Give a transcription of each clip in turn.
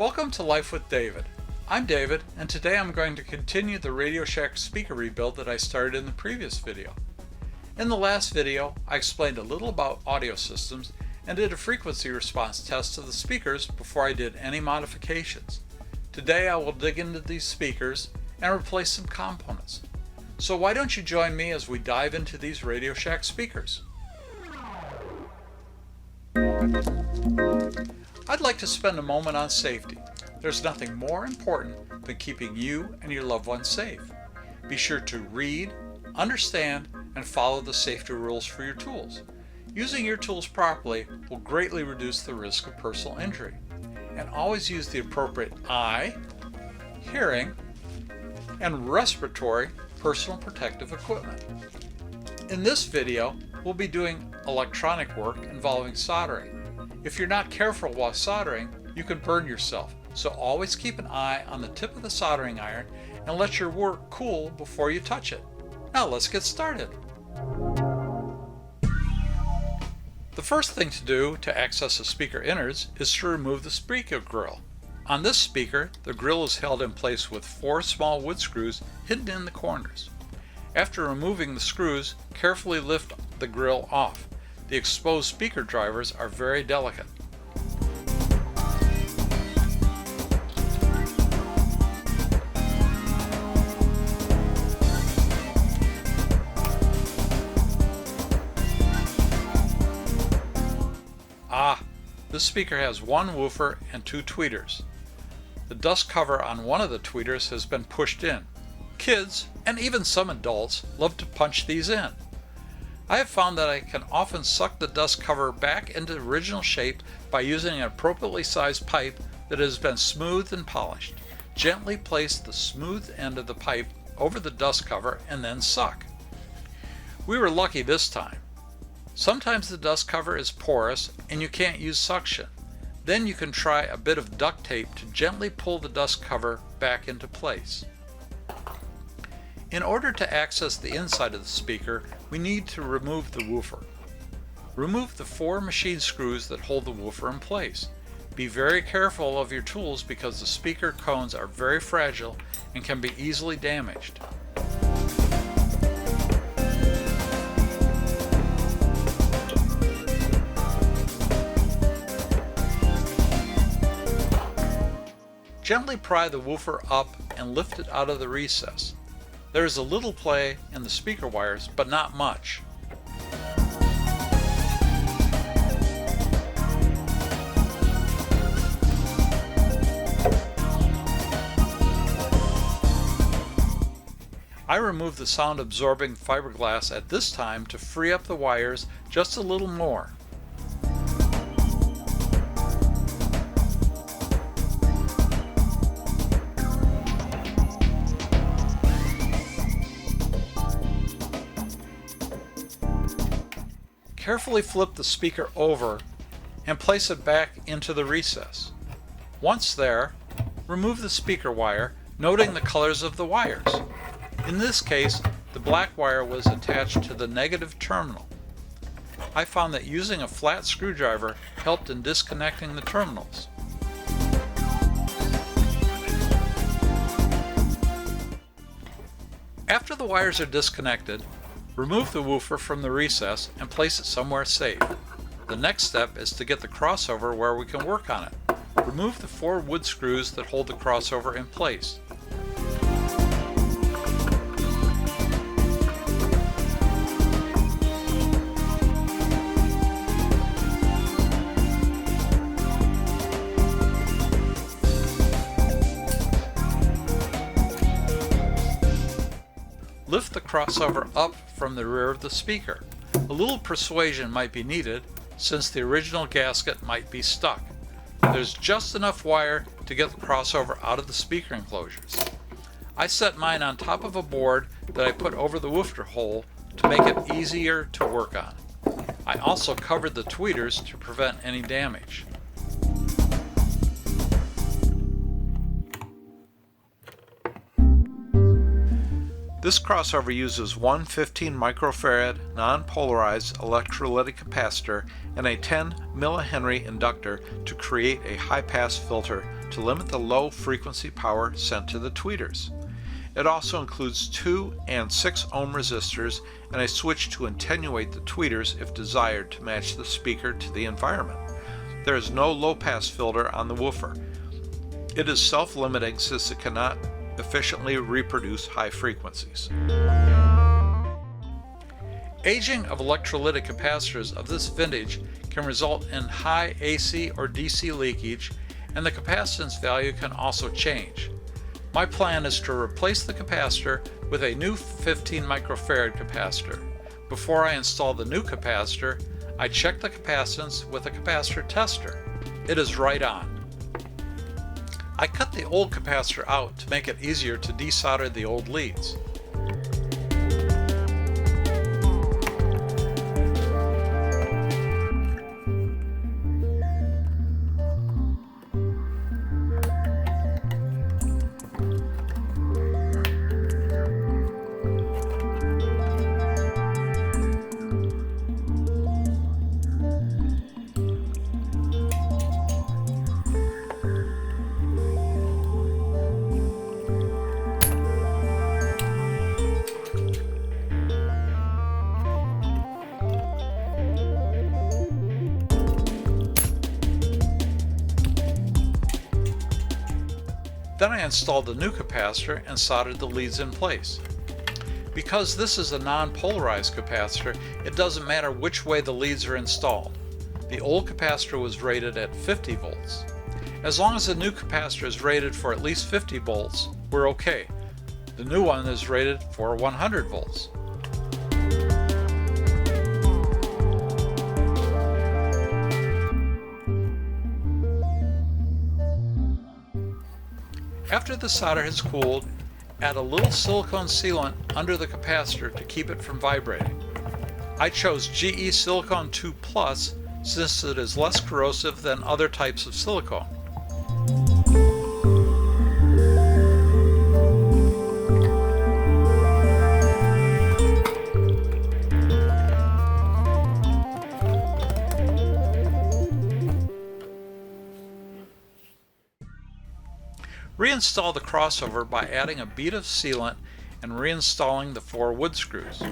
Welcome to Life with David. I'm David, and today I'm going to continue the Radio Shack speaker rebuild that I started in the previous video. In the last video, I explained a little about audio systems and did a frequency response test of the speakers before I did any modifications. Today I will dig into these speakers and replace some components. So why don't you join me as we dive into these Radio Shack speakers? I'd like to spend a moment on safety. There's nothing more important than keeping you and your loved ones safe. Be sure to read, understand, and follow the safety rules for your tools. Using your tools properly will greatly reduce the risk of personal injury. And always use the appropriate eye, hearing, and respiratory personal protective equipment. In this video, we'll be doing electronic work involving soldering. If you're not careful while soldering, you can burn yourself, so always keep an eye on the tip of the soldering iron and let your work cool before you touch it. Now let's get started. The first thing to do to access the speaker innards is to remove the speaker grille. On this speaker, the grille is held in place with 4 small wood screws hidden in the corners. After removing the screws, carefully lift the grille off. The exposed speaker drivers are very delicate. This speaker has 1 woofer and 2 tweeters. The dust cover on one of the tweeters has been pushed in. Kids, and even some adults, love to punch these in. I have found that I can often suck the dust cover back into the original shape by using an appropriately sized pipe that has been smoothed and polished. Gently place the smooth end of the pipe over the dust cover and then suck. We were lucky this time. Sometimes the dust cover is porous and you can't use suction. Then you can try a bit of duct tape to gently pull the dust cover back into place. In order to access the inside of the speaker, we need to remove the woofer. Remove the 4 machine screws that hold the woofer in place. Be very careful of your tools because the speaker cones are very fragile and can be easily damaged. Gently pry the woofer up and lift it out of the recess. There is a little play in the speaker wires, but not much. I removed the sound absorbing fiberglass at this time to free up the wires just a little more. Carefully flip the speaker over and place it back into the recess. Once there, remove the speaker wire, noting the colors of the wires. In this case, the black wire was attached to the negative terminal. I found that using a flat screwdriver helped in disconnecting the terminals. After the wires are disconnected, remove the woofer from the recess and place it somewhere safe. The next step is to get the crossover where we can work on it. Remove the 4 wood screws that hold the crossover in place. Lift the crossover up from the rear of the speaker. A little persuasion might be needed since the original gasket might be stuck. There's just enough wire to get the crossover out of the speaker enclosures. I set mine on top of a board that I put over the woofer hole to make it easier to work on. I also covered the tweeters to prevent any damage. This crossover uses one 15 microfarad non-polarized electrolytic capacitor and a 10 millihenry inductor to create a high-pass filter to limit the low frequency power sent to the tweeters. It also includes 2 and 6 ohm resistors and a switch to attenuate the tweeters if desired to match the speaker to the environment. There is no low-pass filter on the woofer. It is self-limiting since it cannot efficiently reproduce high frequencies. Aging of electrolytic capacitors of this vintage can result in high AC or DC leakage, and the capacitance value can also change. My plan is to replace the capacitor with a new 15 microfarad capacitor. Before I install the new capacitor, I check the capacitance with a capacitor tester. It is right on. I cut the old capacitor out to make it easier to desolder the old leads. Then I installed the new capacitor and soldered the leads in place. Because this is a non-polarized capacitor, it doesn't matter which way the leads are installed. The old capacitor was rated at 50 volts. As long as the new capacitor is rated for at least 50 volts, we're okay. The new one is rated for 100 volts. After the solder has cooled, add a little silicone sealant under the capacitor to keep it from vibrating. I chose GE Silicone 2 Plus since it is less corrosive than other types of silicone. Reinstall the crossover by adding a bead of sealant and reinstalling the 4 wood screws.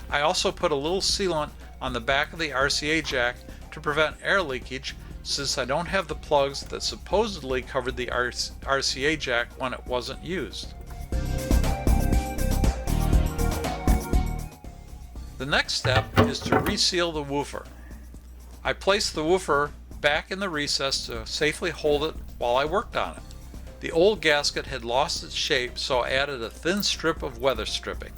I also put a little sealant on the back of the RCA jack to prevent air leakage, since I don't have the plugs that supposedly covered the RCA jack when it wasn't used. The next step is to reseal the woofer. I placed the woofer back in the recess to safely hold it while I worked on it. The old gasket had lost its shape, so I added a thin strip of weather stripping.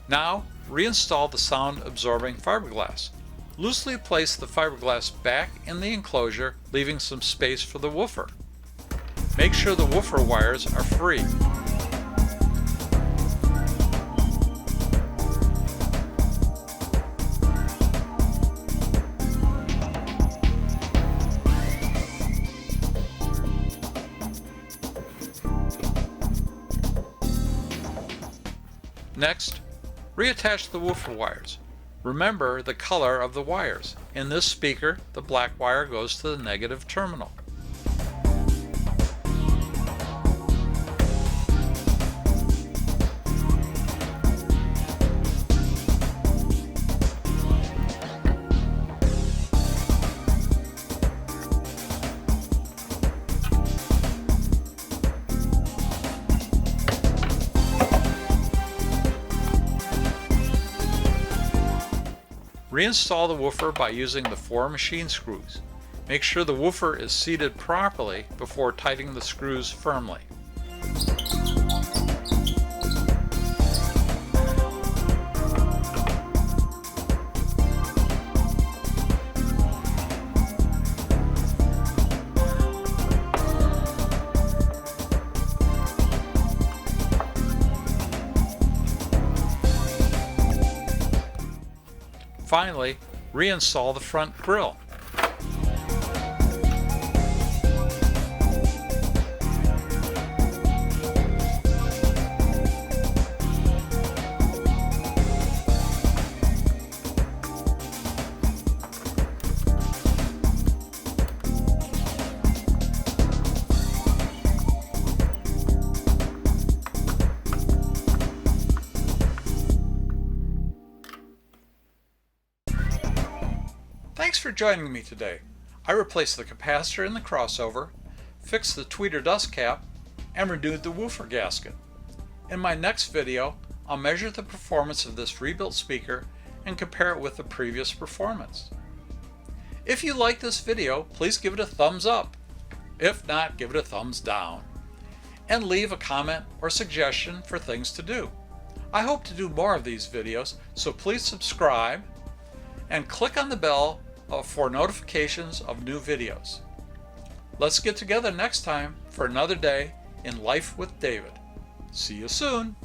Now, reinstall the sound-absorbing fiberglass. Loosely place the fiberglass back in the enclosure, leaving some space for the woofer. Make sure the woofer wires are free. Next, reattach the woofer wires. Remember the color of the wires. In this speaker, the black wire goes to the negative terminal. Reinstall the woofer by using the 4 machine screws. Make sure the woofer is seated properly before tightening the screws firmly. Finally, reinstall the front grille. Thanks for joining me today. I replaced the capacitor in the crossover, fixed the tweeter dust cap, and renewed the woofer gasket. In my next video, I'll measure the performance of this rebuilt speaker and compare it with the previous performance. If you like this video, please give it a thumbs up. If not, give it a thumbs down. And leave a comment or suggestion for things to do. I hope to do more of these videos, so please subscribe and click on the bell for notifications of new videos. Let's get together next time for another day in Life with David. See you soon.